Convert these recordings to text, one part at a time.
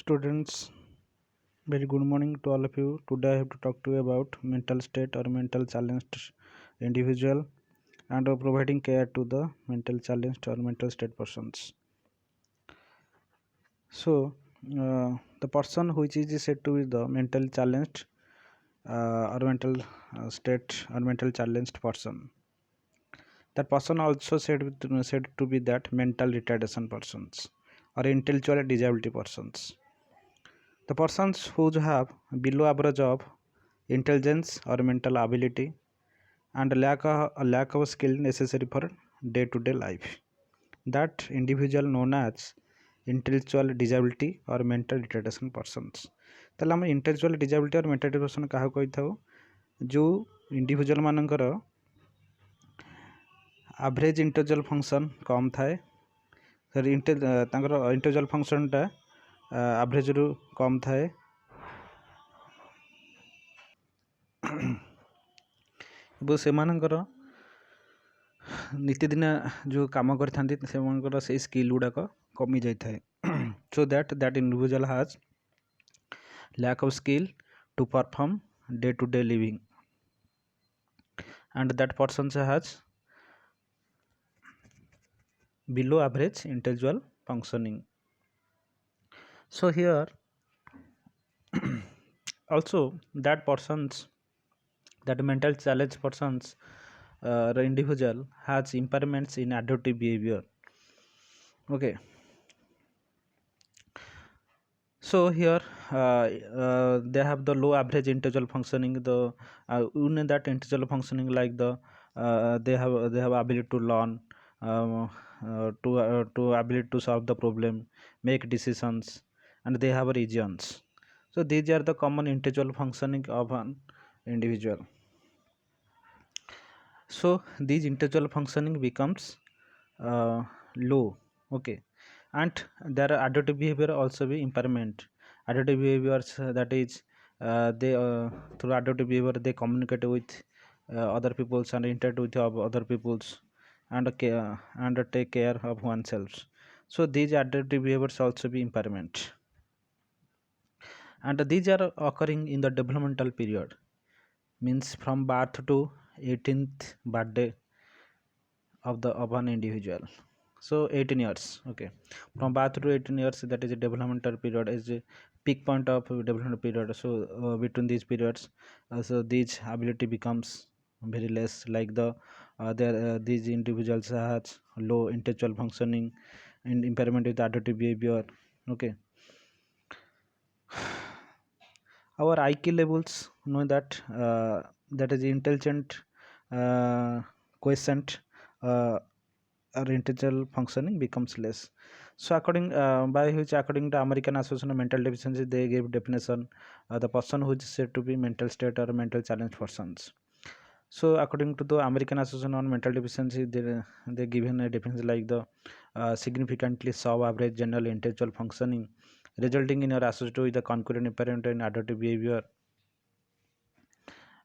students, very good morning to all of you. Today I have to talk to you about mental state or mental challenged individual and providing care to the mental challenged or mental state persons. So, the person which is said to be the mental challenged or mental state or mental challenged person. That person also said to be that mental retardation persons or intellectual disability persons. The persons who have below average of intelligence or mental ability and lack of skill necessary for day to day life. That individual known as intellectual disability or mental retardation persons. ताले हम intellectual disability और mental retardation क्या कही था जो individual मानकर average intellectual function कम थाए intellectual function टा average रु कम थाए सेमानकर नीतिदिन जो काम कर से स्किल गुड़ाक कमी जाए so that individual has lack of skill to perform day to day living and that person has below average intellectual functioning. So here also that persons, that mental challenge persons, the individual has impairments in adaptive behavior. Okay, so here they have the low average intellectual functioning. The in that intellectual functioning, like the they have ability to learn, to ability to solve the problem, make decisions, and they have regions. So these are the common intellectual functioning of an individual. So these intellectual functioning becomes low. Okay, and their adaptive behavior also be impairment. Adaptive behaviors, that is they through adaptive behavior they communicate with other peoples and interact with other peoples and take care of oneself. So these adaptive behaviors also be impairment, and these are occurring in the developmental period, means from birth to 18th birthday of an individual. So 18 years. Okay, from birth to 18 years, that is a developmental period, is a peak point of developmental period. So between these periods, so these ability becomes very less, like these individuals has low intellectual functioning and impairment with adaptive behavior. Okay, our IQ levels know that that is intelligent quotient or intellectual functioning becomes less. So according to American Association of Mental Deficiency, they gave definition the person who is said to be mental state or mental challenge persons. So according to the American Association on Mental Deficiency, they given a definition like the significantly sub average general intellectual functioning, resulting in your associated with the concurrent impairment in adaptive behavior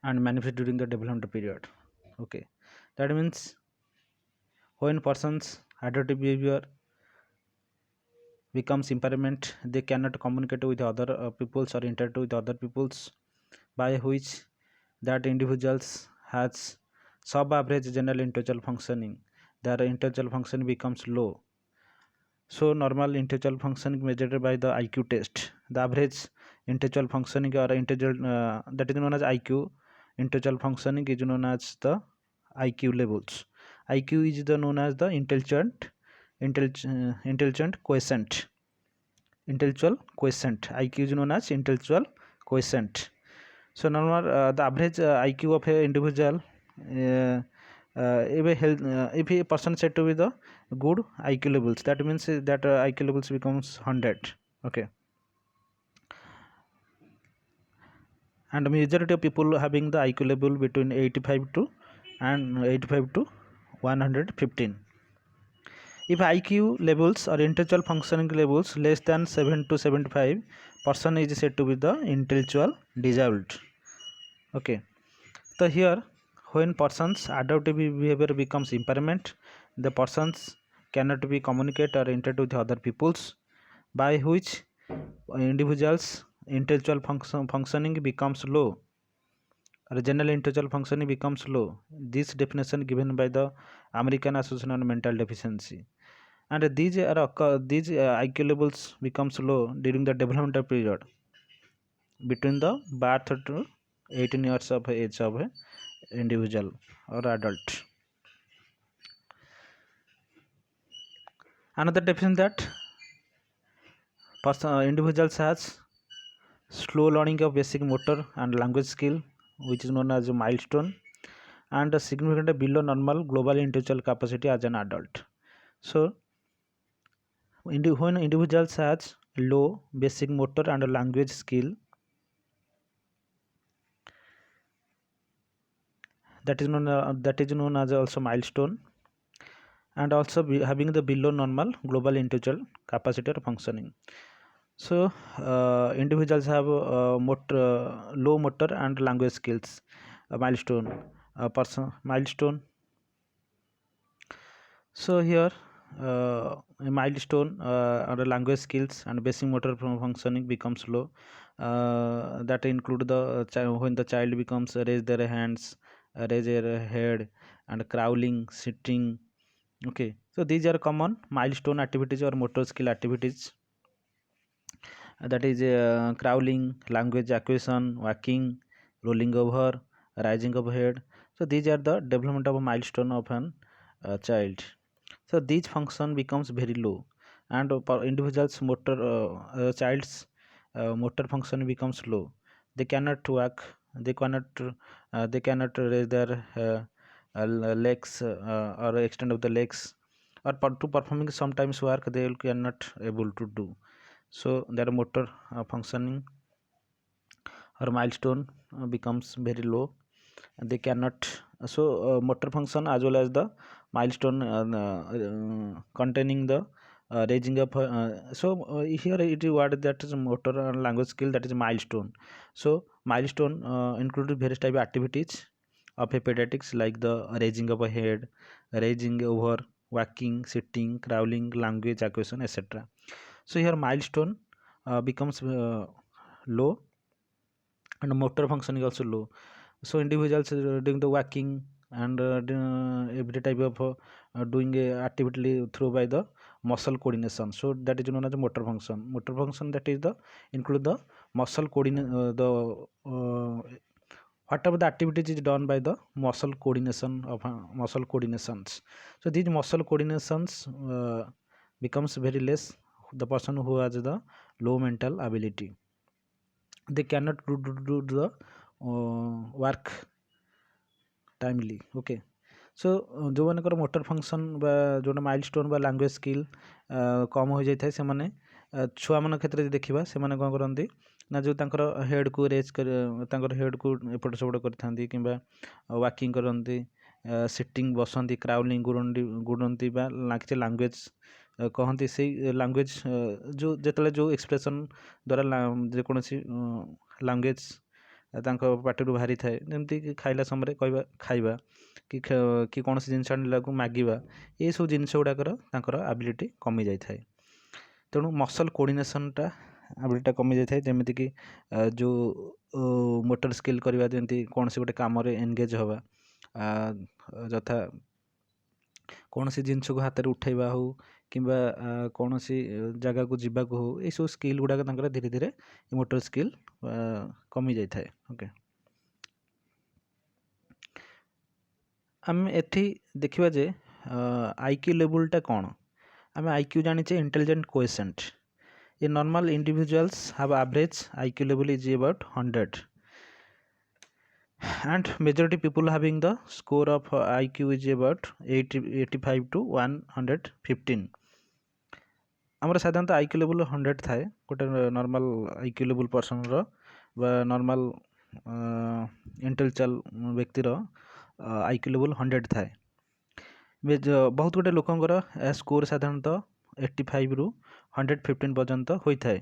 and manifest during the development period. Okay, that means when persons adaptive behavior becomes impairment, they cannot communicate with other peoples or interact with other peoples, by which that individuals has sub average general intellectual functioning, their intellectual function becomes low. So normal intellectual functioning measured by the IQ test, the average intellectual functioning or that is known as IQ, intellectual functioning is known as the IQ levels. IQ is the known as the intelligent quotient. Intellectual quotient. IQ is known as intellectual quotient. So normal the average IQ of a individual, if a person said to be the good IQ levels, that means that IQ levels becomes 100. Okay, and majority of people having the IQ level between 85 to 115. If IQ levels or intellectual functioning levels less than 7 to 75, person is said to be the intellectual disabled. Okay, so here when persons adaptive behavior becomes impairment, the persons cannot be communicate or interact with other peoples, by which individuals intellectual functioning becomes low, or general intellectual functioning becomes low. This definition given by the American Association on Mental Deficiency. And these IQ levels becomes low during the developmental period between the birth to 18 years of age of a individual or adult. Another definition that individuals has slow learning of basic motor and language skill, which is known as a milestone, and a significantly below normal global intellectual capacity as an adult. So when individuals has low basic motor and language skill, that is known as also milestone, and also having the below normal global intellectual capacity or functioning. So individuals have low motor and language skills, milestone. So here a milestone or language skills and basic motor functioning becomes low. That include the when the child becomes raise their hands, raise their head, and crawling, sitting. Okay, so these are common milestone activities or motor skill activities. That is crawling, language acquisition, walking, rolling over, rising of head. So these are the development of a milestone of an child. So these function becomes very low, and for individuals motor child's motor function becomes low. They cannot walk, they cannot raise their legs or extend of the legs, or to performing sometimes work they cannot able to do. So their motor functioning or milestone becomes very low, and they cannot. So motor function as well as the milestone containing the raising up. Here it is what that is motor and language skill, that is milestone. So milestone included various type of activities of a pediatrics, like the raising of a head, raising over, walking, sitting, crawling, language acquisition, etc. So here milestone becomes low, and motor function is also low. So individuals doing the walking and every type of doing a activity through by the muscle coordination. So that is known as motor function. Motor function, that is the include the muscle coordination, whatever the activities is done by the muscle coordination of muscle coordinations. So these muscle coordinations becomes very less. The person who has the low mental ability, they cannot do the work timely. Okay, so ଯେଉଁମାନଙ୍କର motor function ବା ଯେଉଁଟା milestone ବା language skill କମ୍ ହୋଇଯାଇଥାଏ, ସେମାନେ ଛୁଆମାନଙ୍କ କ୍ଷେତ୍ରରେ ଦେଖିବା, ସେମାନେ କ'ଣ କରନ୍ତି ନା ଯେଉଁ ତାଙ୍କର ହେଡ଼୍କୁ ରେଜ୍ କରି ତାଙ୍କର ହେଡ଼୍କୁ ଏପଟ ସେପଟ କରିଥାନ୍ତି, କିମ୍ବା ୱାକିଂ କରନ୍ତି, ସିଟିଂ ବସନ୍ତି, କ୍ରାଉଲିଂ ଗୁଡ଼ନ୍ତି ବା କିଛି ଲାଙ୍ଗୁଏଜ୍ କହନ୍ତି। ସେଇ ଲାଙ୍ଗୁଏଜ୍ ଯେଉଁ ଯେତେବେଳେ ଯେଉଁ ଏକ୍ସପ୍ରେସନ୍ ଦ୍ୱାରା ଯେକୌଣସି ଲାଙ୍ଗୁଏଜ୍ ତାଙ୍କ ପାଟିରୁ ବାହାରିଥାଏ, ଯେମିତିକି ଖାଇଲା ସମୟରେ କହିବା, ଖାଇବା, କି କୌଣସି ଜିନିଷ ଆଣିଲାକୁ ମାଗିବା, ଏସବୁ ଜିନିଷ ଗୁଡ଼ାକର ତାଙ୍କର ଆବିଲିଟି କମିଯାଇଥାଏ। ତେଣୁ ମସଲ୍ କୋଡ଼ିନେସନ୍ଟା ଆବିଲିଟିଟା କମିଯାଇଥାଏ। ଯେମିତିକି ଯେଉଁ ମୋଟର ସ୍କିଲ୍ କରିବା, ଯେମିତି କୌଣସି ଗୋଟେ କାମରେ ଏନଗେଜ୍ ହେବା, ଯଥା କୌଣସି ଜିନିଷକୁ ହାତରେ ଉଠାଇବା ହେଉ, କିମ୍ବା କୌଣସି ଜାଗାକୁ ଯିବାକୁ ହେଉ, ଏସବୁ ସ୍କିଲ୍ ଗୁଡ଼ାକ ତାଙ୍କର ଧୀରେ ଧୀରେ ମୋଟର ସ୍କିଲ୍ କମିଯାଇଥାଏ। ଓକେ, ଆମେ ଏଠି ଦେଖିବା ଯେ ଆଇକ୍ୟୁ ଲେବୁଲ୍ଟା କ'ଣ। ଆମେ ଆଇକ୍ୟୁ ଜାଣିଛେ intelligent quotient. A normal individuals have average IQ ଲେବୁଲ୍ is about 100, and majority people having the score of IQ is about 85 to 115. ଆମର ସାଧାରଣତଃ ଆଇକ୍ୟୁ ଲେବୁଲ୍ 100 ଥାଏ ଗୋଟେ ନର୍ମାଲ ଆଇକ୍ୟୁ ଲେବୁଲ୍ ପର୍ସନର ବା ନର୍ମାଲ ଇଣ୍ଟେଲେକ୍ଚୁଆଲ୍ ବ୍ୟକ୍ତିର ଆଇକ୍ୟୁ ଲେବୁଲ୍ 100 ଥାଏ। ବହୁତ ଗୁଡ଼ିଏ ଲୋକଙ୍କର ଏହା ସ୍କୋର୍ ସାଧାରଣତଃ 85ରୁ 115 ପର୍ଯ୍ୟନ୍ତ ହୋଇଥାଏ।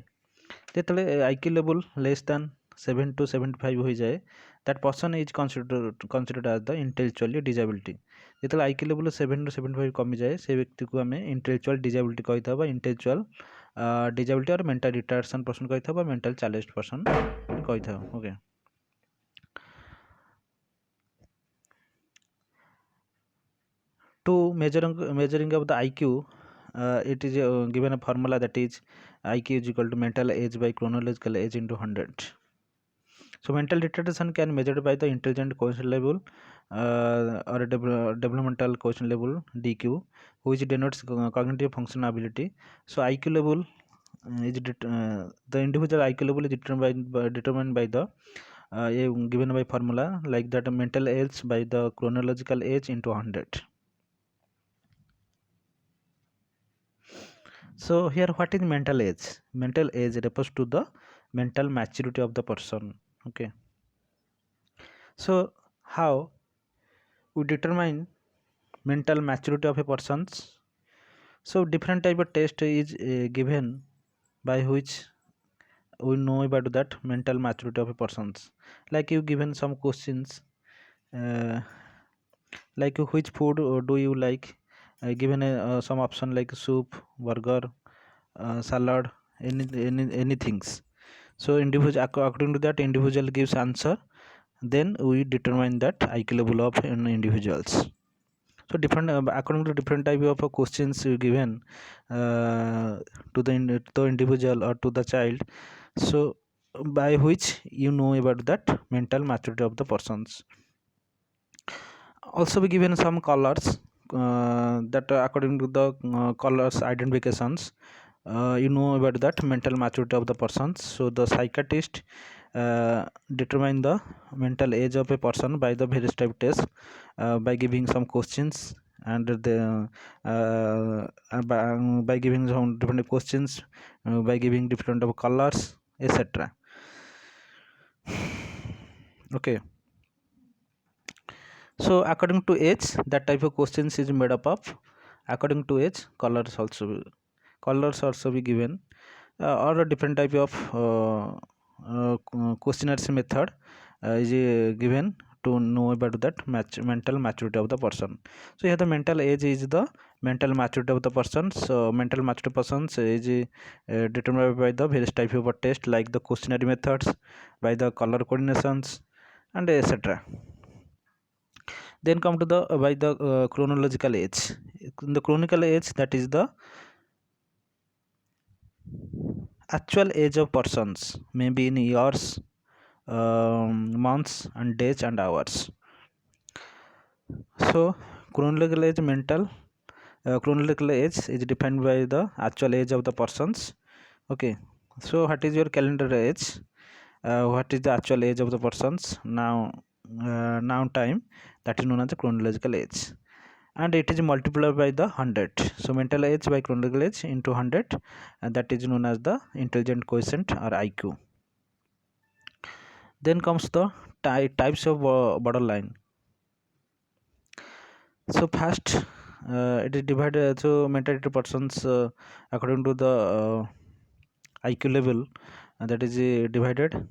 ଯେତେବେଳେ ଆଇକ୍ୟୁ ଲେବୁଲ୍ ଲେସ୍ ଦାନ୍ 7 to 75 ହୋଇଯାଏ, that person is considered as the intellectually disability. ଯେତେବେଳେ ଆଇକ୍ୟୁ ଲେବୁଲ୍ 7 to 75 କମିଯାଏ, ସେ ବ୍ୟକ୍ତିକୁ ଆମେ ଇଣ୍ଟେଲେକ୍ଚୁଆଲ୍ ଡିଜାବିଲିଟି କହିଥାଉ ବା ଇଣ୍ଟେଲେକ୍ଚୁଆଲ୍ डिजेबिलिटी और मेंटल रिटार्डेशन पर्सन कही था मेंटल चैलेंज्ड पर्सन कही था okay to measuring of the IQ it is given a formula that is IQ is equal to mental age by chronological age into 100. So mental retardation can measured by the intelligent quotient level or developmental quotient level DQ, which denotes cognitive function ability. So IQ level the individual IQ level is determined by the given by formula like that mental age by the chronological age into 100. So here what is mental age? Mental age refers to the mental maturity of the person. Okay. So how we determine mental maturity of a person's? So different type of test is given by which we know about that mental maturity of a person's. Like you given some questions uh, like which food do you like? Given some option like soup, burger, salad, any things. So individual according to that individual gives answer, then we determine that IQ level of individuals. So different according to different type of questions you given to the individual or to the child, so by which you know about that mental maturity of the persons. Also be given some colors that according to the colors identifications you know about that mental maturity of the persons. So the psychiatrist determine the mental age of a person by the various type test by giving some questions and the by giving some different questions by giving different of colors etc. Okay. So according to age that type of questions is made up of according to age colors also be given or a different type of questionnaires method is given to know about that mental maturity of the person. So here the mental age is the mental maturity of the person. So mental maturity persons is determined by the various type of test like the questionnaire methods, by the color coordinations and etc. Then come to the by the chronological age. In the chronological age, that is the actual age of persons, maybe in years, months and days and hours. So chronological age chronological age is defined by the actual age of the persons. Okay, so what is your calendar age? What is the actual age of the persons now time, that is known as the chronological age, and it is multiplied by the 100. So mental age by chronological age into 100, and that is known as the intelligent quotient or IQ. Then comes the types of borderline. So first it is divided, so mental persons according to the IQ level that is divided.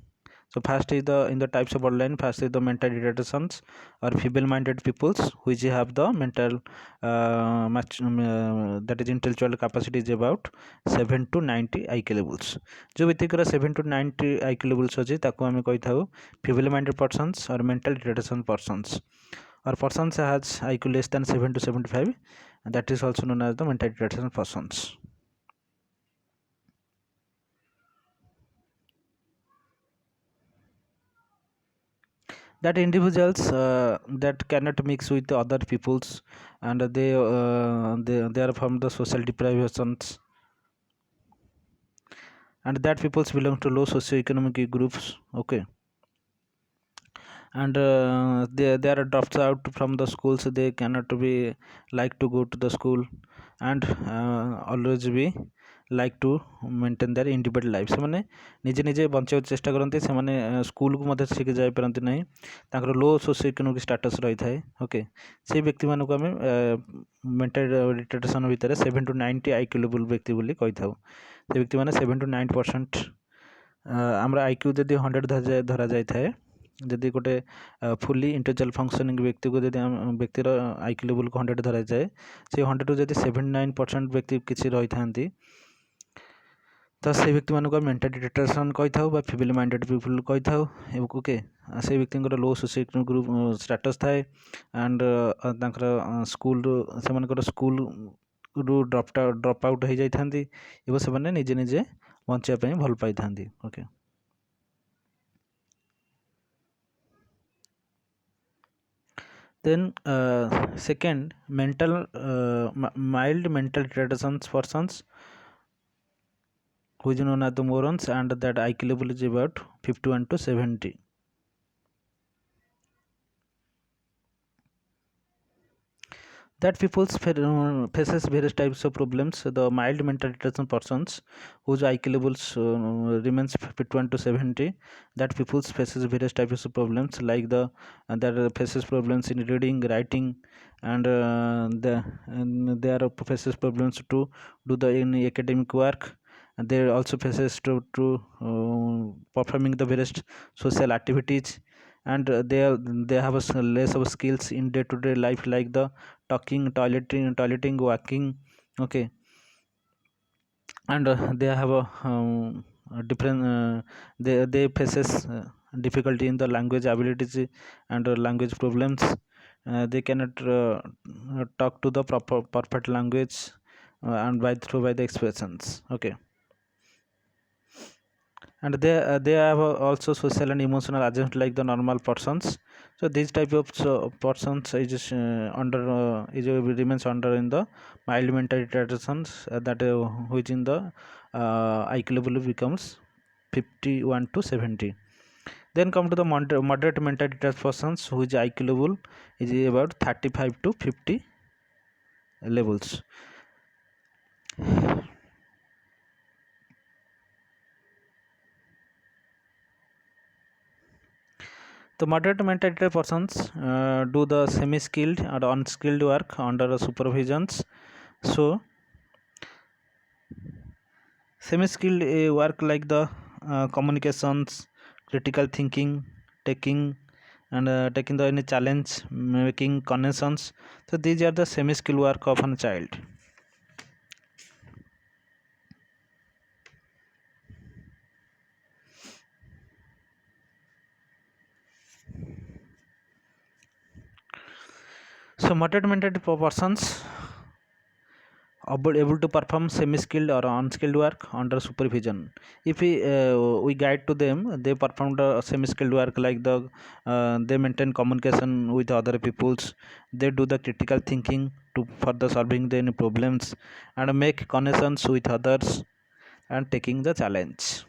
So first is the in the types of borderline, first is the mental retardations or feeble-minded peoples which have the mental that is intellectual capacity is about 7 to 90 IQ levels. जो व्यक्तिकर 7 to 90 IQ levels अच्छे ताको आमे कही थाउ feeble-minded persons or mental retardation persons, or persons has IQ less than 7 to 75, and that is also known as the mental retardation persons. That individuals that cannot mix with the other peoples, and they are from the social deprivations, and that peoples belong to low socioeconomic groups. Okay, and they are dropped out from the schools, they cannot be like to go to the school, and always be like to maintain their independent life. ସେମାନେ ନିଜେ ନିଜେ ବଞ୍ଚିବାକୁ ଚେଷ୍ଟା କରନ୍ତି, ସେମାନେ ସ୍କୁଲକୁ ମଧ୍ୟ ଠିକ୍ ଯାଇପାରନ୍ତି ନାହିଁ, ତାଙ୍କର ଲୋ ସୋସିଓ ଇକୋନୋମିକ୍ ଷ୍ଟାଟସ୍ ରହିଥାଏ। ଓକେ, ସେଇ ବ୍ୟକ୍ତିମାନଙ୍କୁ ଆମେ ମେଣ୍ଟାଲ ରିଟାର୍ଡେସନ୍ ଭିତରେ 7 to 90 IQ ଲେବୁଲ୍ ବ୍ୟକ୍ତି ବୋଲି କହିଥାଉ। ସେ ବ୍ୟକ୍ତିମାନେ 7 to 90% ଆମର IQ ଯଦି 100 ଧରାଯାଇଥାଏ, ଯଦି ଗୋଟେ ଫୁଲି ଇଣ୍ଟେଲେକ୍ଚୁଆଲ୍ ଫଙ୍କସନିଂ ବ୍ୟକ୍ତିକୁ ଯଦି ବ୍ୟକ୍ତିର IQ ଲେବୁଲ୍କୁ 100 ଧରାଯାଏ, ସେ 100ରୁ ଯଦି 79% ବ୍ୟକ୍ତି କିଛି ରହିଥାନ୍ତି, तो से व्यक्ति मानक मेंटल रिटार्डेशन कही था फिबल माइंडेड पीपल कही था ओके से व्यक्ति लो सोशियो ग्रुप स्टेटस थाए एंड स्कूल से स्कूल रू ड्रप आउट हो जाती से निजे निजे बचापी भल पाई था okay then second mental mild mental retardations persons who is known as the morons and that IQ level is about 51 to 70. That people faces various types of problems. The mild mental retardation persons whose IQ levels remains 51 to 70. That people faces various types of problems like that faces problems in reading, writing, and they are faces problems to do the in academic work. And they also faces to performing the various social activities, and they have less of skills in day to day life like the talking, toileting, walking, okay. And they have a different they faces difficulty in the language abilities and language problems. They cannot talk to the proper perfect language and by the expressions, okay. And they have also social and emotional adjustment like the normal persons. So these type of persons is remains under in the mild mental retardations that which in the IQ level becomes 51 to 70. Then come to the moderate mental retarded persons whose IQ level is about 35 to 50 levels. The moderate mental retarded persons do the semi-skilled or unskilled work under supervisions. So, semi-skilled work like the communications, critical thinking, taking taking the any challenge, making connections. So these are the semi-skilled work of a child. So moderate mental persons able to perform semi-skilled or unskilled work under supervision. If we guide to them, they perform the semi-skilled work like they maintain communication with other peoples, they do the critical thinking to further solving the any problems and make connections with others and taking the challenge.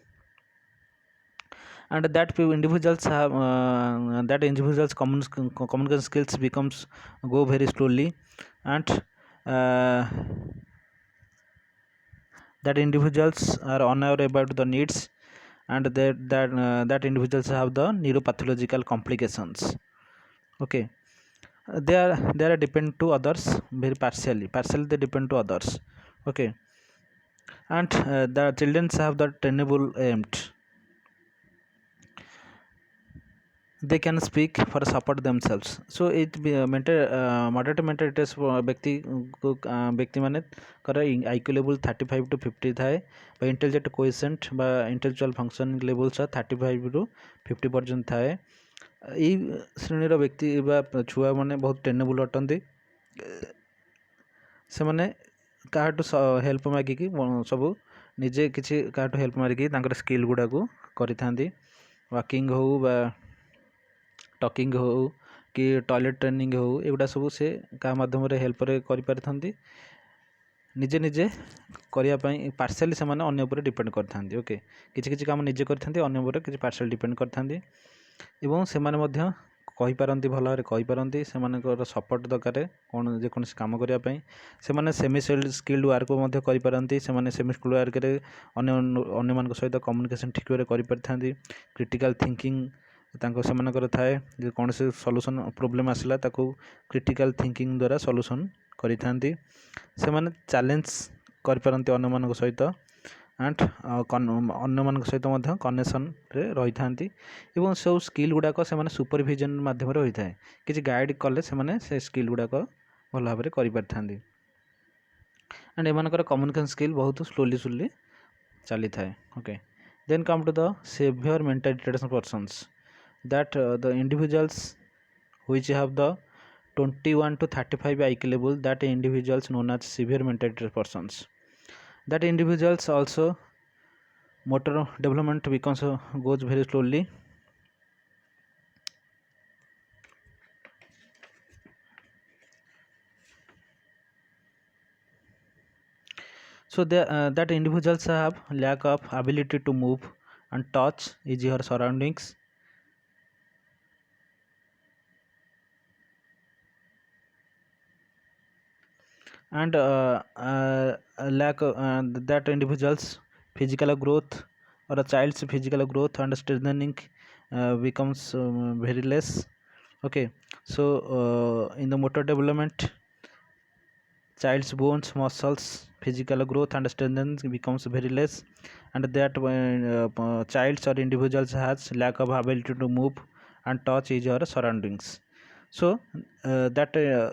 And that individuals have that individuals communication skills becomes go very slowly, and that individuals are unaware about the needs, and that individuals have the neuropathological complications, okay. They are depend to others very partially they depend to others, okay. And the children have the tenable aimed, they can speak for support themselves. So it be mental moderate mental test व्यक्ति व्यक्ति माने कर IQ level 35 to 50 थाए बा intelligent coefficient बा intellectual functioning level 35 ରୁ 50 पर्यंत थाए एई श्रेणीर व्यक्ति बा छुआ माने बहुत टेनेबल अटंती से माने काहाटू हेल्प मागिकी सब निजे किछि काहाटू हेल्प मागिकी तांकर स्किल गुडा को करिथांती वॉकिंग हो बा टॉकिंग हो कि टॉयलेट ट्रेनिंग हो एगुड़ा सब से क्या माध्यम हेल्प कर निजे निजे करने पार्शियली से अगर डिपेंड करते ओके किसी काम निजे कर किसी पार्शियल डिपेंड करते से कहीपारती भल भाव कहीपारती से सपोर्ट दरकार कौन जेकोसी कम करने से सेमी स्किल्ड वर्क करपारती से सेमी स्किल्ड वर्क अन्य सहित कम्युनिकेशन ठीक भाव क्रिटिकल थिंकिंग से थाए कौन से सॉल्यूशन प्रॉब्लम आसला ताको क्रिटिकल थिंकिंग द्वारा सॉल्यूशन करिथांती से माने चैलेंज करपारती अन्य सहित एंड अन्य सहित कनेक्शन रे रही थांती एवं सब स्किल गुड़ाक से सुपरविजन माध्यम होता है किसी गाइड कले से स्किल गुड़ाक भल भाव कर एंड एम कम्युनिकेशन स्किल बहुत स्लोली चली थाए. Okay, then come to the severe mental retardation persons, that the individuals which have the 21 to 35 IQ level, that individuals known as severe mental retarded persons. That individuals also motor development becomes goes very slowly. So that individuals have lack of ability to move and touch his or surroundings, and lack that individuals physical growth, or a child's physical growth and strengthening becomes very less. Okay, so in the motor development, child's bones, muscles, physical growth and strengthening becomes very less, and that child's or individuals has lack of ability to move and touch each other surroundings. So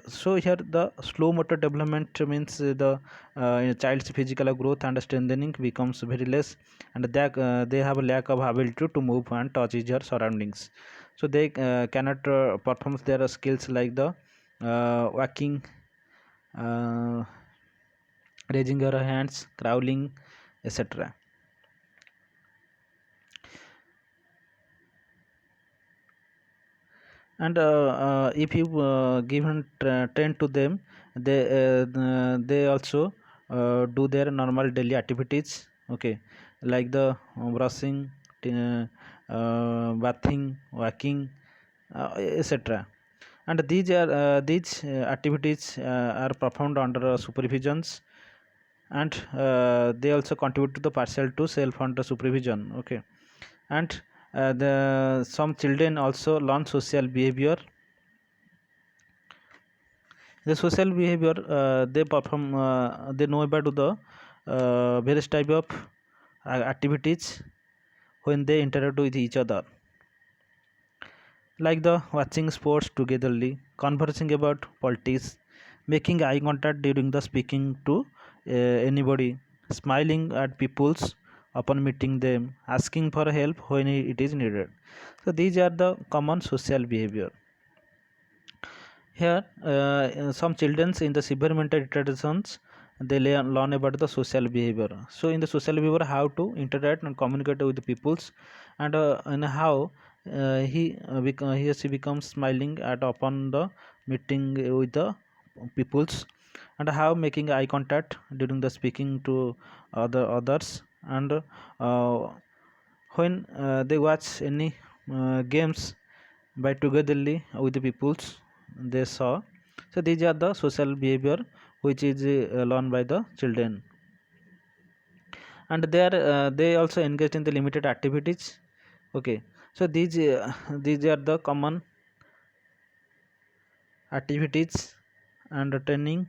so here the slow motor development means the child's physical growth and strengthening becomes very less, and they have a lack of ability to move and touch each other surroundings. So they cannot perform their skills like the walking, uh, raising your hands, crawling, etc. And if you give train to them, they also do their normal daily activities. Okay, like the brushing, bathing, walking, etc. And these activities are performed under supervisions, and they also contribute to the partial to self under supervision. Okay, and the some children also learn social behavior. The social behavior they perform, they know about the various type of activities when they interact with each other, like the watching sports togetherly, conversing about politics, making eye contact during the speaking to anybody, smiling at people's upon meeting them, asking for help when it is needed. So these are the common social behavior. Here, some children in the severe mental retardations, they learn about the social behavior. So, in the social behavior, how to interact and communicate with the peoples, and how he or she becomes smiling at upon the meeting with the peoples, and how making eye contact during the speaking to others, and when they watch any games by togetherly with the peoples they saw. So these are the social behavior which is learned by the children, and they also engage in the limited activities. Okay, so these are the common activities and training,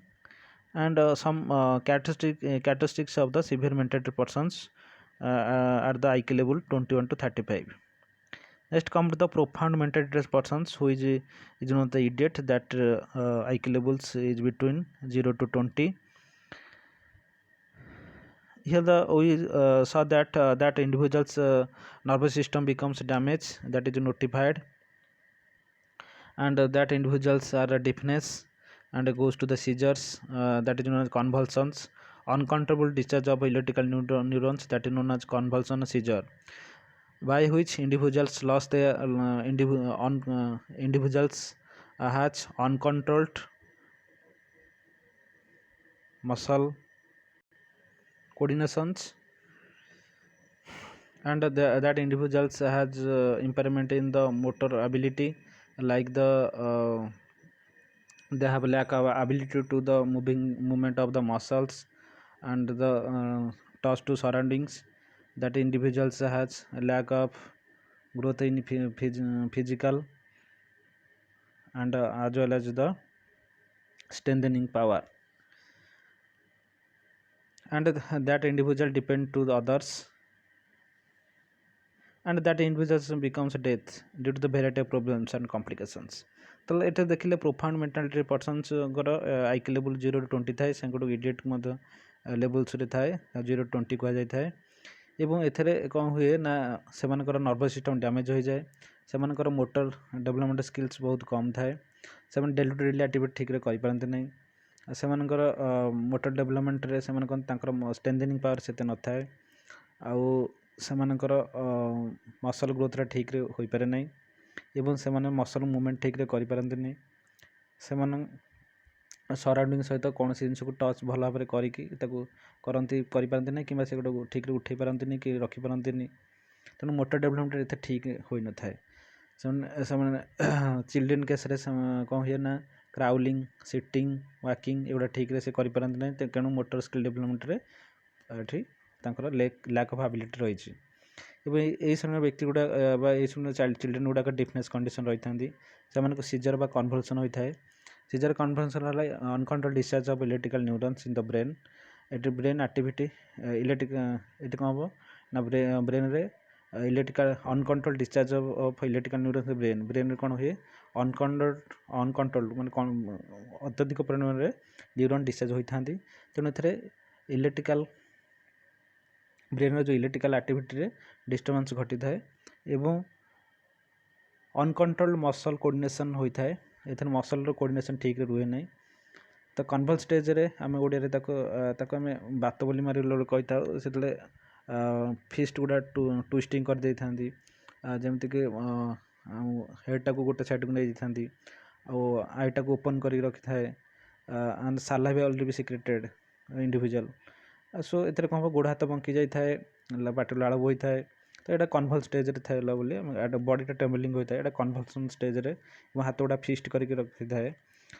and some characteristics of the severe mental persons at the IQ level 21 to 35. Next come to the profound mental illness persons, who is known the idiot, that IQ levels is between 0 to 20. Here the we saw that that individual's nervous system becomes damaged, that is notified, and that individuals are deafness and goes to the seizures, that is known as convulsions, uncontrollable discharge of electrical neurons, that is known as convulsion seizure, by which individuals lost their individuals has uncontrolled muscle coordinations, and that individuals has impairment in the motor ability, like the they have lack of ability to the movement of the muscles and the touch to surroundings. That individuals has a lack of growth in physical, and as well as the strengthening power, and that individual depend to the others, and that individual becomes death due to the variety of problems and complications. तो ଏଠାରେ ଦେଖିଲେ profound mentality ପର୍ସନ୍ସଙ୍କର IQ ଲେବୁଲ୍ 0 ରୁ 20 ଥାଏ, ସେଙ୍କଠୁ ଇଡ଼ିଏଟ୍ ମଧ୍ୟ ଲେବୁଲ୍ସରେ ଥାଏ, 0 ରୁ 20 କୁହାଯାଇଥାଏ। ଏବଂ ଏଥିରେ କ'ଣ ହୁଏ ନା ସେମାନଙ୍କର ନର୍ଭସ୍ ସିଷ୍ଟମ୍ ଡ୍ୟାମେଜ୍ ହୋଇଯାଏ, ସେମାନଙ୍କର ମୋଟର ଡେଭଲପମେଣ୍ଟ ସ୍କିଲ୍ସ ବହୁତ କମ୍ ଥାଏ, ସେମାନେ ଡେଲି ଟୁ ଡେଲି ଆକ୍ଟିଭିଟି ଠିକ୍ରେ କରିପାରନ୍ତି ନାହିଁ, ସେମାନଙ୍କର ମୋଟର ଡେଭଲପମେଣ୍ଟରେ ସେମାନଙ୍କ ତାଙ୍କର ଷ୍ଟ୍ରେନ୍ଥେନିଂ ପାୱାର ସେତେ ନଥାଏ, ଆଉ ସେମାନଙ୍କର ମସଲ୍ ଗ୍ରୋଥଟା ଠିକ୍ରେ ହୋଇପାରେ ନାହିଁ ଏବଂ ସେମାନେ ମସଲ୍ ମୁଭମେଣ୍ଟ ଠିକ୍ରେ କରିପାରନ୍ତିନି, ସେମାନେ ସରାଉଣ୍ଡିଂ ସହିତ କୌଣସି ଜିନିଷକୁ ଟଚ୍ ଭଲ ଭାବରେ କରିକି ତାକୁ କରିପାରନ୍ତି ନାହିଁ କିମ୍ବା ସେଗୁଡ଼ାକୁ ଠିକ୍ରେ ଉଠାଇ ପାରନ୍ତିନି କି ରଖିପାରନ୍ତିନି, ତେଣୁ ମୋଟର ଡେଭଲପମେଣ୍ଟ ଏତେ ଠିକ୍ ହୋଇନଥାଏ। ସେମାନେ ଚିଲଡ୍ରେନ୍ କେସ୍ରେ କ'ଣ ହୁଏ ନା କ୍ରାଉଲିଂ, ସିଟିଂ, ୱାକିଂ ଏଗୁଡ଼ା ଠିକ୍ରେ ସେ କରିପାରନ୍ତି ନାହିଁ, ତେଣୁ ମୋଟର ସ୍କିଲ୍ ଡେଭଲପମେଣ୍ଟରେ ଏଠି ତାଙ୍କର ଲ୍ୟାକ୍ ଅଫ୍ ଆବିଲିଟି ରହିଛି। ଏବଂ ଏହି ଶ୍ରେଣୀର ବ୍ୟକ୍ତି ଗୁଡ଼ା ବା ଏହି ଶ୍ରେଣୀର ଚିଲଡ୍ରେନ୍ ଗୁଡ଼ାକ ଡିଫନେସ୍ କଣ୍ଡିସନ୍ ରହିଥାନ୍ତି, ସେମାନଙ୍କୁ ସିଜର ବା କନଭଲସନ୍ ହୋଇଥାଏ। ସିଜର କନଭଲସନ୍ ହେଲା uncontrol discharge of electrical neurons in the brain. ଏଠି ବ୍ରେନ୍ ଆକ୍ଟିଭିଟି ଏଠି କ'ଣ ହେବ ନା ବ୍ରେନ୍ରେ electrical uncontrol discharge of electrical neurons ବ୍ରେନ୍ରେ କ'ଣ ହୁଏ ଅନକଣ୍ଟ୍ରୋଲ ମାନେ ଅତ୍ୟଧିକ ପରିମାଣରେ ନ୍ୟୁରନ୍ ଡିସଚାର୍ଜ ହୋଇଥାନ୍ତି, ତେଣୁ ଏଥିରେ ଇଲେକ୍ଟ୍ରିକାଲ ବ୍ରେନ୍ର ଯେଉଁ ଇଲେକ୍ଟ୍ରିକାଲ ଆକ୍ଟିଭିଟିରେ ଡିଷ୍ଟର୍ବାନ୍ସ ଘଟିଥାଏ ଏବଂ ଅନକଣ୍ଟ୍ରୋଲ୍ଡ ମସଲ୍ କୋର୍ଡ଼ିନେସନ୍ ହୋଇଥାଏ, ଏଥିରେ ମସଲ୍ର କୋର୍ଡ଼ିନେସନ୍ ଠିକ୍ରେ ରୁହେ ନାହିଁ। ତ କନଭଲ୍ ଷ୍ଟେଜ୍ରେ ଆମେ ଓଡ଼ିଆରେ ତାକୁ ଆମେ ବାତ ବୋଲି ମାରି କହିଥାଉ, ସେତେବେଳେ ଫିଷ୍ଟ ଗୁଡ଼ା ଟ୍ୱିଷ୍ଟିଂ କରିଦେଇଥାନ୍ତି, ଯେମିତିକି ହେଡ଼୍ଟାକୁ ଗୋଟେ ସାଇଡ଼୍କୁ ନେଇଯାଇଥାନ୍ତି ଆଉ ଆଇଟାକୁ ଓପନ୍ କରିକି ରଖିଥାଏ, ଆଣ୍ଡ ସାଲାଇଭା ଅଲରେଡି ବି ସିକ୍ରେଟେଡ୍ ଇଣ୍ଡିଭିଜୁଆଲ୍। ସୋ ଏଥିରେ କ'ଣ ହେବ ଗୋଡ଼ ହାତ ବଙ୍କି ଯାଇଥାଏ, ପାଟିରୁ ଲାଳ ବୋହିଥାଏ, ତ ଏଇଟା କନଭଲ୍ ଷ୍ଟେଜ୍ରେ ଥିଲା ବୋଲି ବଡ଼ିଟା ଟ୍ରେମ୍ବଲିଂ ହୋଇଥାଏ, ଏଇଟା କନଭଲସନ୍ ଷ୍ଟେଜ୍ରେ ଏବଂ ହାତ ଗୁଡ଼ା ଫିଷ୍ଟ କରିକି ରଖିଥାଏ,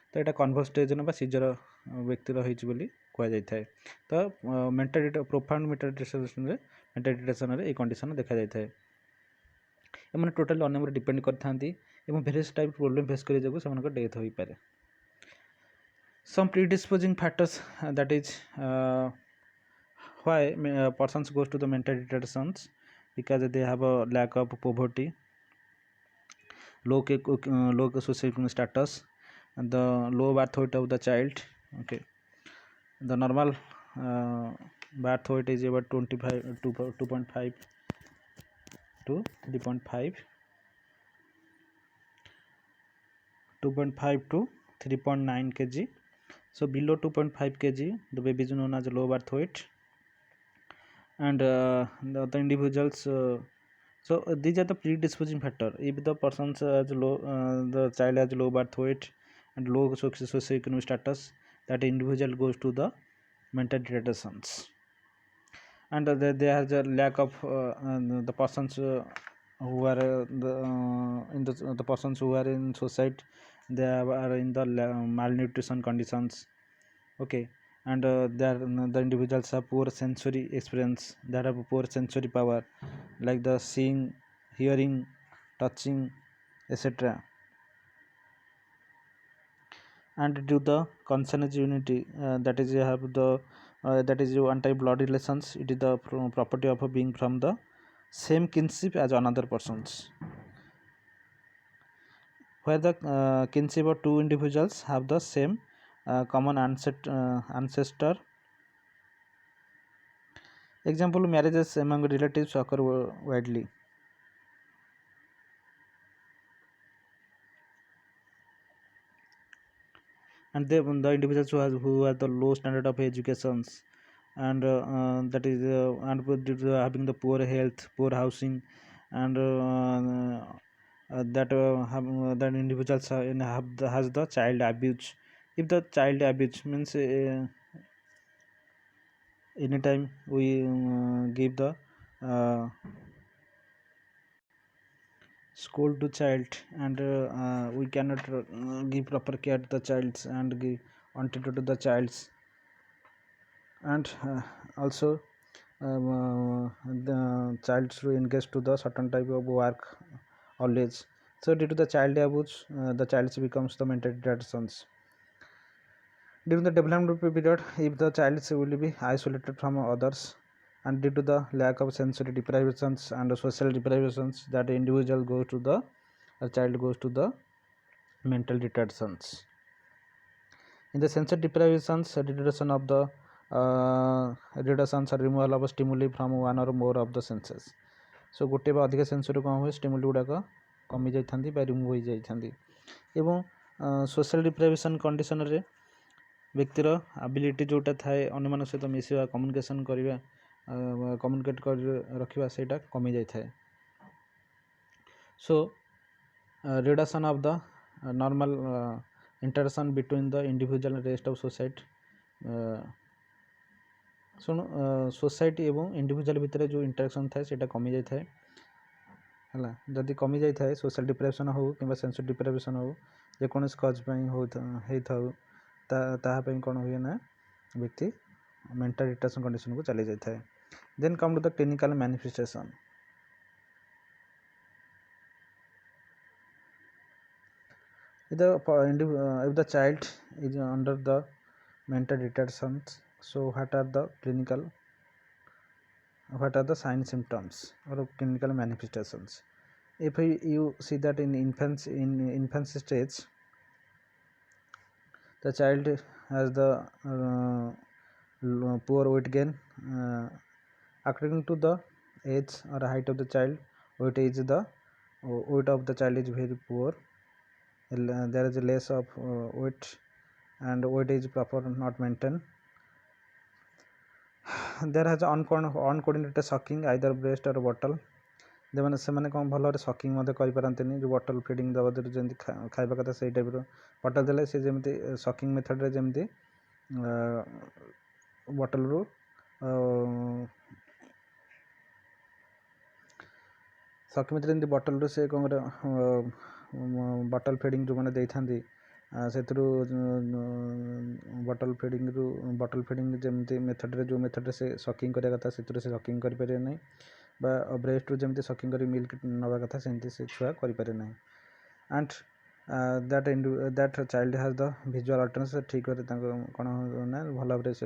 ତ ଏଇଟା କନଭଲ୍ ଷ୍ଟେଜ୍ ବା ସିଜର ବ୍ୟକ୍ତିର ହେଇଛି ବୋଲି କୁହାଯାଇଥାଏ। ତ ପ୍ରୋଫାଉଣ୍ଡ ମେଟାଡିଟେସନରେ ଏହି କଣ୍ଡିସନ୍ ଦେଖାଯାଇଥାଏ। ଏମାନେ ଟୋଟାଲି ଅନ୍ୟ ଉପରେ ଡିପେଣ୍ଡ କରିଥାନ୍ତି ଏବଂ ଭେରିୟସ୍ ଟାଇପ୍ ପ୍ରୋବ୍ଲେମ୍ ଫେସ୍ କରିବା ଯୋଗୁଁ ସେମାନଙ୍କର ଡେଥ୍ ହୋଇପାରେ। Some predisposing factors that is why persons goes to the mental retardations, because they have a lack of poverty, low socio-economic status, and the low birth weight of the child. Okay, the normal birth weight is about 2.5 to 3.5 to 3.9 kg. So below 2.5 kg the baby is known as low birth weight, and the individuals so these are the predisposing factor. If the person has the child has low birth weight and low socio-economic status, that individual goes to the mental retardations, and there has a lack of the persons who are the persons who are in society, they are in the malnutrition conditions. Okay, and the individuals have poor sensory experience, that have poor sensory power like the seeing, hearing, touching, etc. And due to the consanguinity, that is you have the that is you anti-blood relations, it is the property of being from the same kinship as another persons, where the kinship of two individuals have the same common ancestor. Example, marriages among relatives occur widely. And the individuals who have the low standard of educations, and that is and due to having the poor health, poor housing, and that individuals has the child abuse. If the child abuse means anytime we give the school to child, and we cannot give proper care to the child and give antidote to the child, and also the child should engage to the certain type of work always. So due to the child abuse, the child becomes the mental retardations. During the development period, if the child will be isolated from others, and due to the lack of sensory deprivations and social deprivations, that individual goes to the child goes to the mental retardations. In the sensory deprivations, deterioration of the reductions or removal of stimuli from one or more of the senses. So गोटे बा अधिक sensor कौन हुए stimuli गुड़ाक कमी जाती remove हो जाती एवं सोशल डिप्राइवेशन कंडीशन रे व्यक्तिर एबिलिटी जोटा थाए अन्य मान सहित मिसवा कम्युनिकेशन करवा कम्युनिकेट कर रखा सेटा कमी जाए so reduction of the normal interaction between the individual and rest of society शुण सोसाइटी एवं इंडिविजुअल भितर जो इंटरेक्शन थाए सेटा कमी जाए है जदि कमी जाए सोशल डिप्राइवेशन हो कि सेंसरी डिप्राइवेशन हो जेकोसी कज होता कौन हुए ना व्यक्ति मेंटल रिटार्डेशन कंडीशन को चली जाए then come to the clinical manifestation if the child is under the mental retardations so what are the sign symptoms or clinical manifestations if you see that in infancy stage the child has the poor weight gain according to the age or height of the child weight of the child is very poor there is less of weight and weight is proper not maintained there has uncoordinated sucking either breast or bottle देवने से कौन भल sucking करपारती जो बटल feeding दवा जमी खाଇବା कथा से type बटल देले से जमी सकिंग मेथड रे जमी बटल रु सकिंग मेथड जमी बटल रु से कौन बटल फिडिंग जो मैंने देती से बटल फिडिंग जमी मेथड रे जो मेथड रे से सकिंग करने कथा से सकिंग करें ना ब्रेस्ट रु जमी सकिंग कर मिल्क नवा कथा से छुआ करें ना and that child has the visual alertness ठीक कौन ना भल भाव से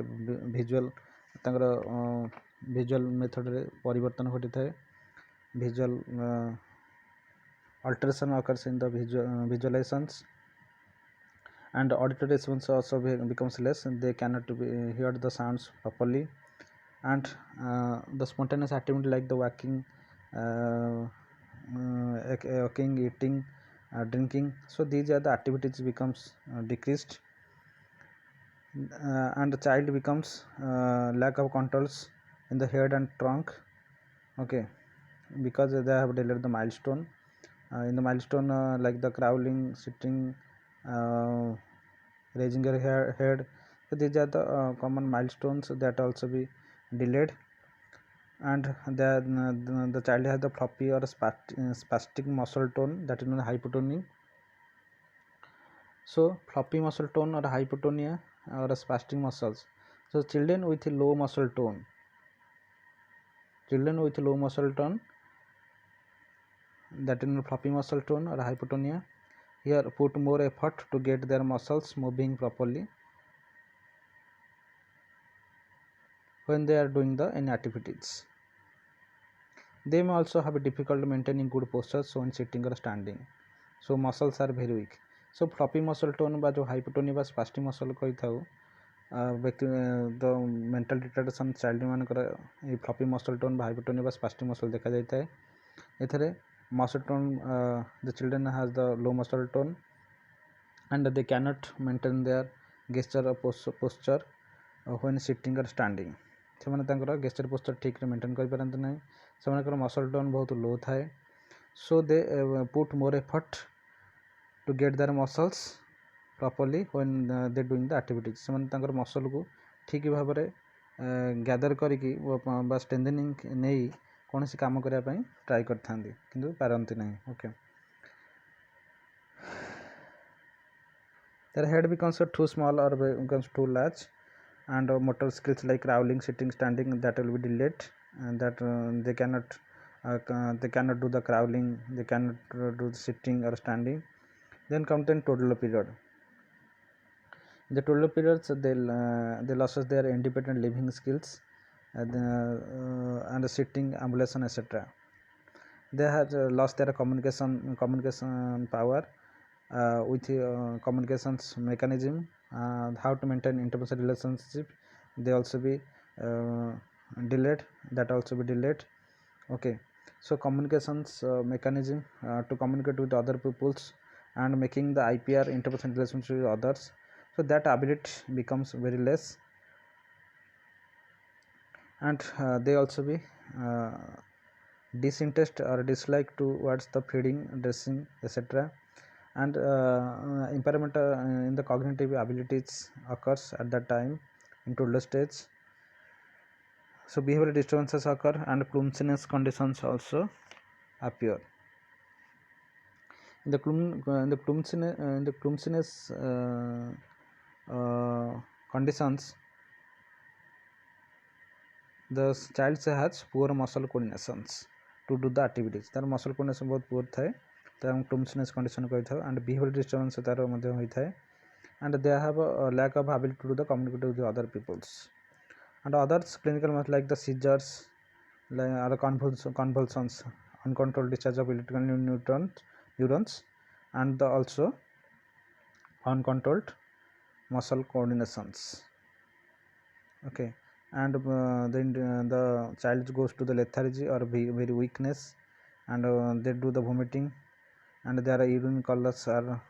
विजुअल विजुअल मेथड रे परिवर्तन घटी थाए visual alteration occurs in the visualizations and auditory response also becomes less and they cannot hear the sounds properly and the spontaneous activity like the walking eating drinking so these are the activities becomes decreased and the child becomes lack of controls in the head and trunk okay because they have delayed the milestone in the milestone like the crawling sitting raising your head so these are the common milestones that also be delayed and the child has the floppy or spastic muscle tone that is known as hypotony so floppy muscle tone or hypotonia or spastic muscles so children with low muscle tone that in floppy muscle tone or hypotonia here put more effort to get their muscles moving properly when they are doing the any activities they may also have a difficult maintaining good postures when sitting or standing so muscles are very weak so floppy muscle tone बा जो hypotonia बा spastic muscle कही थाउ व्यक्ति the mental retardation child मानकर ये floppy muscle tone hypotonia बा spastic muscle देखा जाता है एथरे muscle tone the children has the low muscle tone and they cannot maintain their gesture or posture when sitting or standing से gesture posture ठीक रे maintain कर पारंत नहीं से muscle tone बहुत लो थाए so they put more effort to get their muscles properly when they doing the activities से muscle को ठीक भाव में गैदर करिकी बा स्ट्रेंथनिंग नहीं कौन सी काम करने ट्राए करते किंतु पारंती नहीं okay their head becomes too small or becomes too large and motor skills like crawling sitting standing that will be delayed and that they cannot do the crawling they cannot do the sitting or standing then comes the toddler period in the toddler periods they loses their independent living skills and sitting ambulation etc they have lost their communication power with communications mechanism how to maintain interpersonal relationship they also be delayed, that also be delayed. Okay, so communications mechanism to communicate with other peoples and making the IPR interpersonal relationship with others, so that ability becomes very less. And they also be disinterest or dislike towards the feeding, dressing, etc. And impairment in the cognitive abilities occurs at that time in toddler stage. So behavioral disturbances occur and clumsiness conditions also appear. In the clumsiness conditions, the child has poor muscle coordinations to do the activities. तार muscle coordination बहुत poor थाए, तो हम clumsiness condition कहते हैं. And behavioral disturbance तार मध्य होई थाए, and they have a lack of ability to do the communicate with the other peoples. And others clinical must like the seizures, like other convulsions, uncontrolled discharge of electrical neurons, and the also uncontrolled muscle coordinations. Okay, and then the child goes to the lethargy or very weakness, and they do the vomiting, and their urine colors are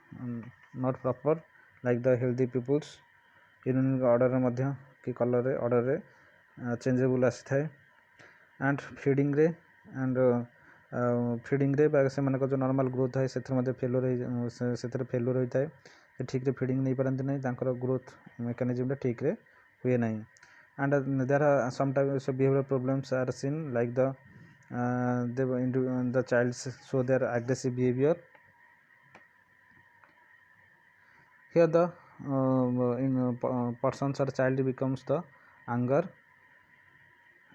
not proper like the healthy peoples. urine order मध्य कि color रे order रे changeable आसी थाए. and feeding रे and feeding रे से मानक जो normal growth है सेथर मध्य failure होई थाए. ठीक रे feeding नहीं पारंती नहीं, तांकर growth mechanism टा ठीक रे हुए नहीं. And there are sometimes behavioral problems are seen like the the child show their aggressive behavior. Here the persons or child becomes the anger.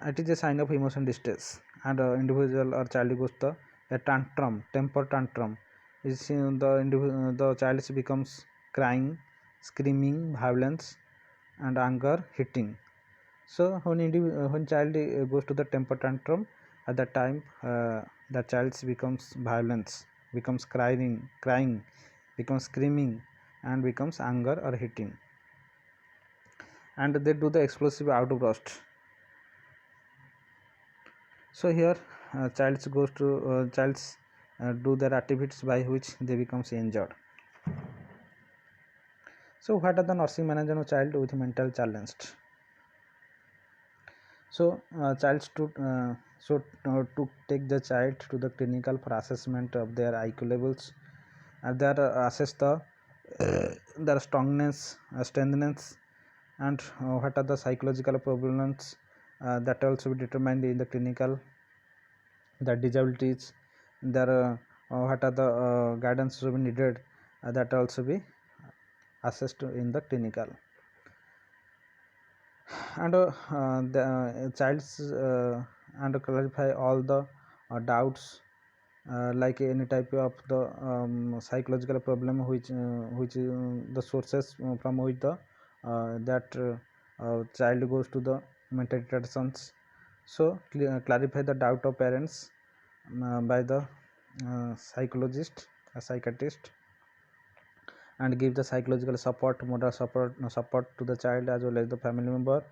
It is a sign of emotion distress, and individual or child goes to a tantrum, temper tantrum. Is the child becomes crying, screaming, violence, and anger, hitting. So when child goes to the temper tantrum, at that time the child becomes violence, becomes crying, becomes screaming, and becomes anger or hitting. And they do the explosive outburst. So here childs do their activities by which they becomes injured. So what are the nursing management of child with mental challenged? So to take the child to the clinical for assessment of their IQ levels, and they assess the their strongness, strengthness, and what are the psychological problems that also be determined in the clinical. The disabilities, their what are the guidance to be needed, that also be assessed in the clinical. And the child's and clarify all the doubts like any type of the psychological problem which the sources from which the that child goes to the mental retardations. So clarify the doubt of parents by the psychologist, a psychiatrist, and give the psychological support, moral support to the child as well as the family member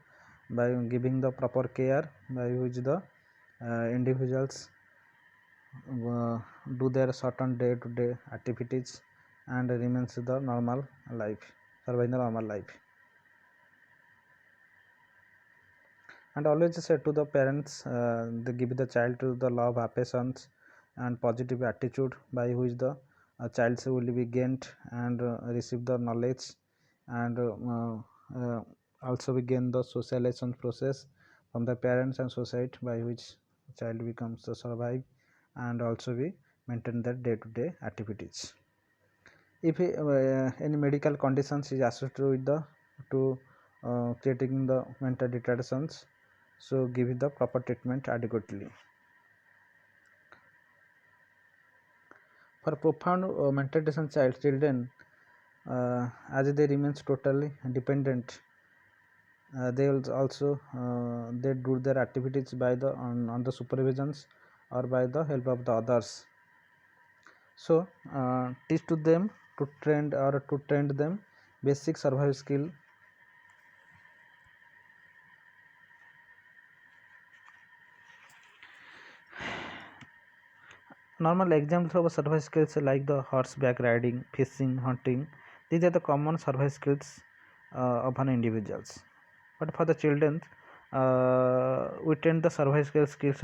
by giving the proper care by which the individuals do their certain day-to-day activities and remains the normal life, survive the normal life. And always say to the parents, they give the child to the love, patience, and positive attitude by which the child will be gained and receive the knowledge, and also we gain the socialization process from the parents and society by which child becomes to survive and also we maintain their day-to-day activities. If any medical conditions is associated with the creating the mental retardations, so give the proper treatment adequately. For profound mental retardation children, as they remains totally dependent, they will also they do their activities by the on the supervisions or by the help of the others. So teach to them to train them basic survival skill. Normal examples of survival skills like the horseback riding, fishing, hunting. These are the common survival skills of an individuals. But for the children, we train the survival skills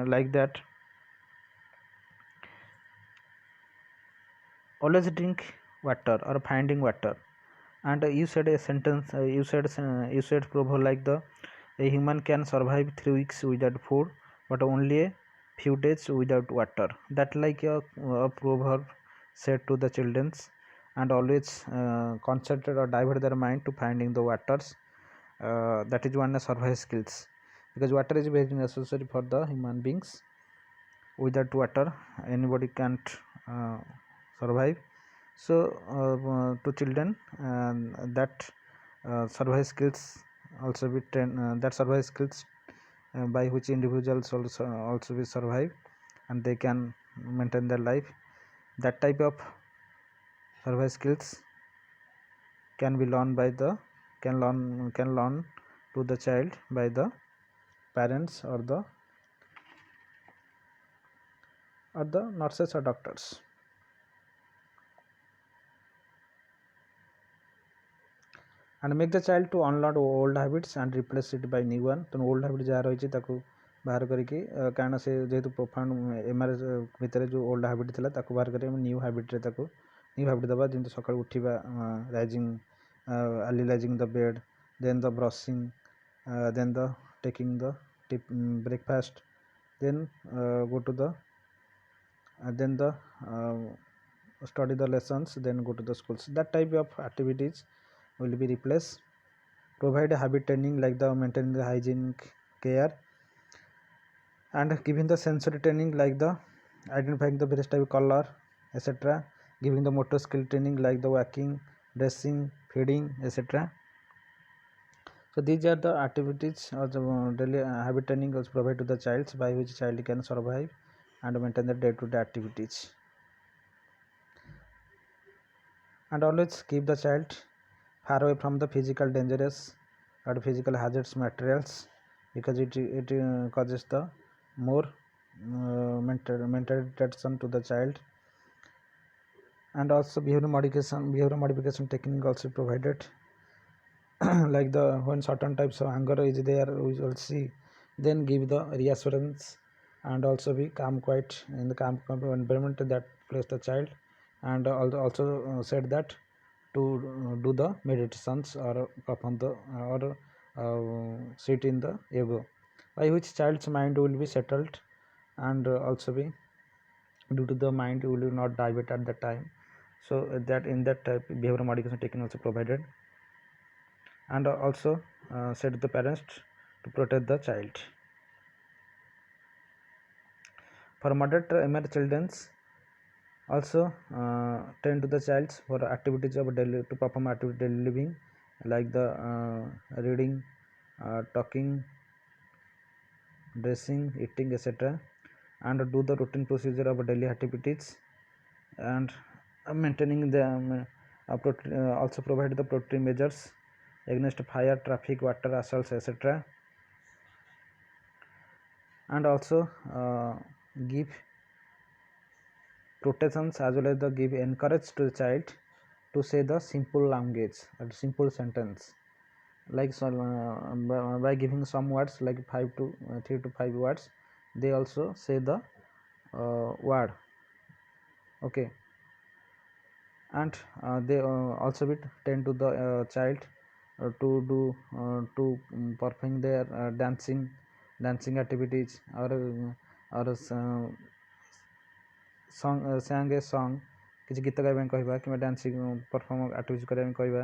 like that. Always drink water or finding water. And you said a sentence. You said proverb like the a human can survive 3 weeks without food, but only a few days without water. That like a proverb said to the childrens, and always concentrate or divert their mind to finding the waters. That is one survival skills, because water is very necessary for the human beings. Without water, anybody can't survive. So to children, that survival skills also be that survival skills by which individuals also will survive, and they can maintain their life. That type of survival skills can be learned by the can learn to the child by the parents or the nurses or doctors. And make the child to unlearn old habits and replace it by new one. तो old habit जहाँ रही ताकू बाहर करके कारण से जेहेतु profound MR भितर जो ओल्ड हैबिट थिला ताकू बाहर करके न्यू हैबिट रे ताकू न्यू हैबिट दबा जेंति सकाळ उठिबा rising early rising the bed then the brushing then the taking the breakfast then go to the then the study the lessons, then go to the schools. That type of activities will be replaced. Provide a habit training like the maintaining the hygienic care, and giving the sensory training like the identifying the various type of color, etc. Giving the motor skill training like the walking, dressing, feeding, etc. So these are the activities or the daily habit training was provided to the child, by which child can survive and maintain the day-to-day activities. And always keep the child far away from the physical dangerous or physical hazards materials, because it causes the more mental tension to the child. And also behavior modification technique also provided like the when certain types of anger is there, we will see, then give the reassurance, and also be calm quiet in the calm environment that place the child. And also said that to do the meditations or perform the or sit in the yoga, by which child's mind will be settled, and also be due to the mind will not divert at the time. So that in that type behavior modification technique also provided. And also said the parents to protect the child. For moderate MR children's, also tend to the child for activities of daily to perform activity daily living, like the reading, talking, dressing, eating, etc. And do the routine procedure of daily activities, and maintaining the also provide the protective measures against fire, traffic, water assaults, etc. And also give protections as well as the give encourage to the child to say the simple language or simple sentence, like so, by giving some words like 3 to 5 words, they also say the word. Okay. And they also will tend to the child to do to perform their dancing activities, or song sang a song, କିଛି ଗୀତ ଗାଇବା ପାଇଁ କହିବା କିମ୍ବା dancing perform activity କରିବା ପାଇଁ କହିବା,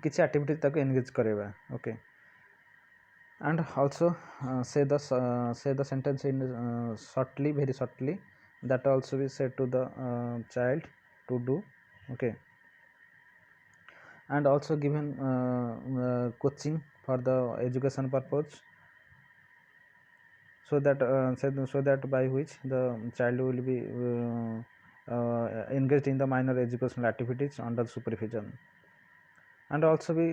କିଛି ଆକ୍ଟିଭିଟି ତାକୁ ଏନଗେଜ କରାଇବା. Okay. And also say the sentence in shortly, very shortly, that also be said to the child to do. Okay. And also given coaching for the education purpose, so that by which the child will be engaged in the minor educational activities under supervision. And also be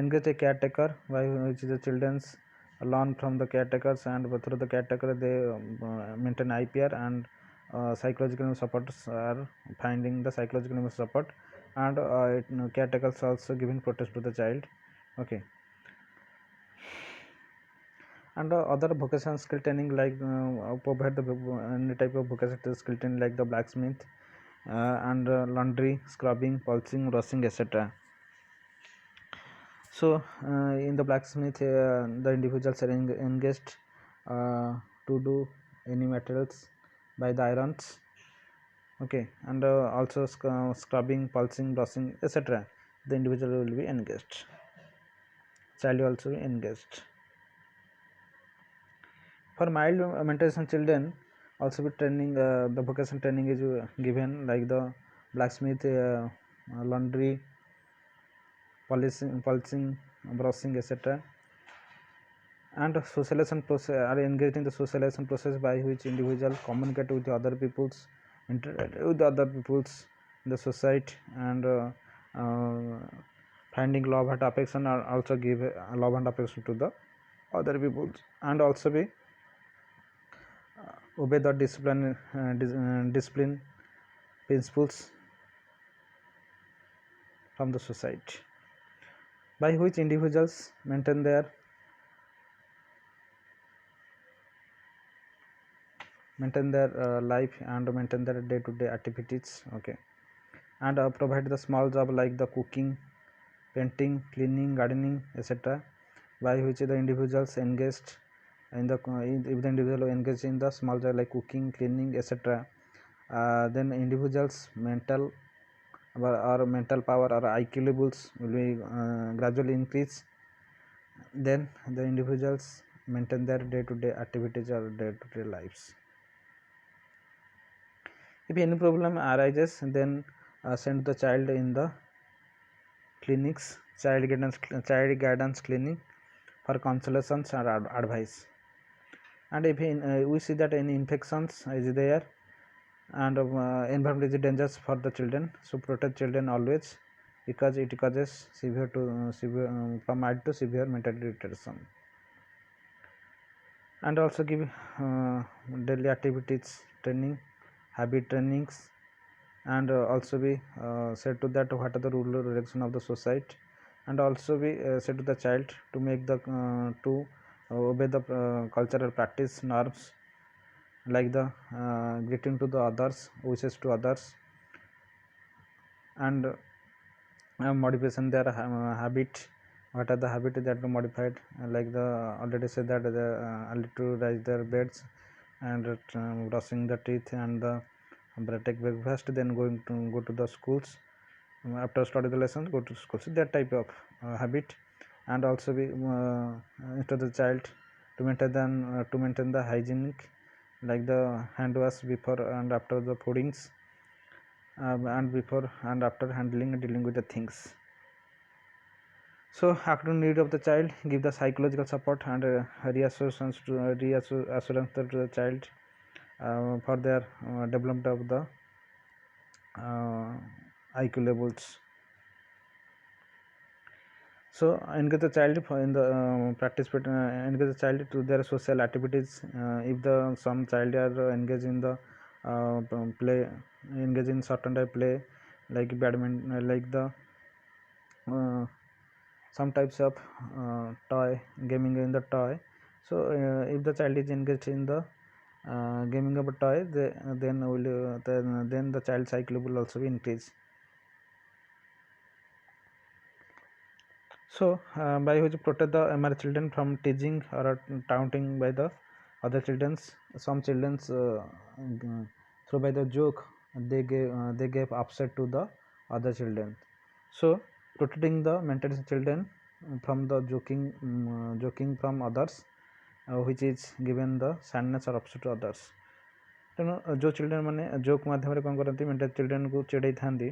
engage a caretaker, by which the children's learn from the caretakers, and through the caretaker they maintain IPR, and psychological supports are finding the psychological support, and caretakers also giving protest to the child. Okay. And other vocational skill training, like provide the any type of vocational skill training like the blacksmith, and laundry, scrubbing, polishing, washing, etc. So in the blacksmith, the individuals are engaged to do any materials by the irons. Okay. And also scrubbing, polishing, brushing, etc. The individual will be engaged, child will also be engaged. For mild mental children, also be training, the vocational training is given, like the blacksmith, laundry, polishing, brushing, etc. And socialization process are engaged in the socialization process by which individual communicate with other peoples, interact with other peoples in the society, and finding love and affection, are also give love and affection to the other peoples, and also be obey the discipline principles from the society, by which individuals maintain their life, and maintain their day-to-day activities. Okay. And provide the small job like the cooking, painting, cleaning, gardening, etc., by which the individuals engaged in the if the individual engaged in the small job like cooking, cleaning, etc., then individuals mental or mental power or IQ levels will be gradually increase. Then the individuals maintain their day-to-day activities or day-to-day lives. If any problem arises, then send the child in the clinics, child guidance clinic, for consultations or advice. And if we see that any infections is there, and environment is dangerous for the children, so protect children always, because it causes severe to from mild to severe mental retardation. And also give daily activities training, habit trainings, and also be said to that what are the rule regulation of the society, and also be said to the child to make the to obey the cultural practice norms, like the greeting to the others, wishes to others, and modification their habit, what are the habit that are modified, like the already said that the early to rise their beds, and brushing the teeth, and the take breakfast, then go to the schools, after study the lessons go to school, so that type of habit. And also be instead the child to maintain the hygienic, like the hand wash before and after the foodings, and before and after handling and dealing with the things. So according to need of the child, give the psychological support and reassurance to the child for their development of the IQ levels. So engage the child in the engage the child to their social activities. If the some child are engaged in the play, engage in certain type play, like badminton, like the some types of toy gaming in the toy. So if the child is engaged in the gaming of a toy, then the child cycle will also be increased. So by which protect the MR children from teasing or taunting by the other children's. Some children's through by the joke they gave upset to the other children. So protecting the mental children from the joking from others, which is given the sadness or upset to others. ତେଣୁ ଯେଉଁ children ମାନେ joke ମାଧ୍ୟମରେ କ'ଣ କରନ୍ତି, mental ଚିଲଡ୍ରେନ୍କୁ ଚିଡ଼େଇଥାନ୍ତି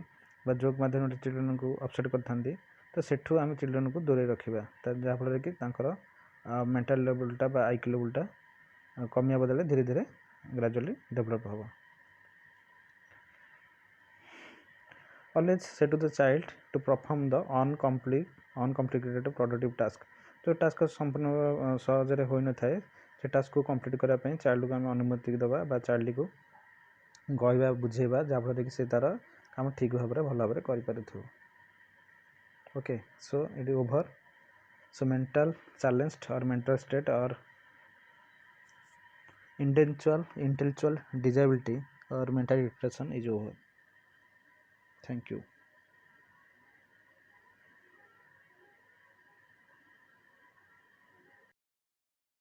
ବା joke ମାଧ୍ୟମରେ ଚିଲଡ୍ରେନ୍କୁ upset କରିଥାନ୍ତି, ତ ସେଠୁ ଆମେ ଚିଲଡ୍ରେନ୍କୁ ଦୂରେଇ ରଖିବା, ଯାହାଫଳରେ କି ତାଙ୍କର ମେଣ୍ଟାଲ୍ ଲେବୁଲ୍ଟା ବା IQ ଲେବୁଲ୍ଟା କମିବା ବଦଳରେ ଧୀରେ ଧୀରେ ଗ୍ରାଜୁଆଲି ଡେଭଲପ୍ ହେବ. Always say to the child to perform the uncomplicated productive task. जो टास्क संपूर्ण सहजरे हो न थाए से टास्क को कंप्लीट करबा पई चाइल्ड को हम अनुमति दबा बा चाइल्ड को कहवा बुझेबा जहाँफल कि से तार काम ठीक भाव भल भाव कर पारुथो okay so it is over so mental challenged और मेंटल स्टेट और intellectual disability or mental depression is over. Thank you.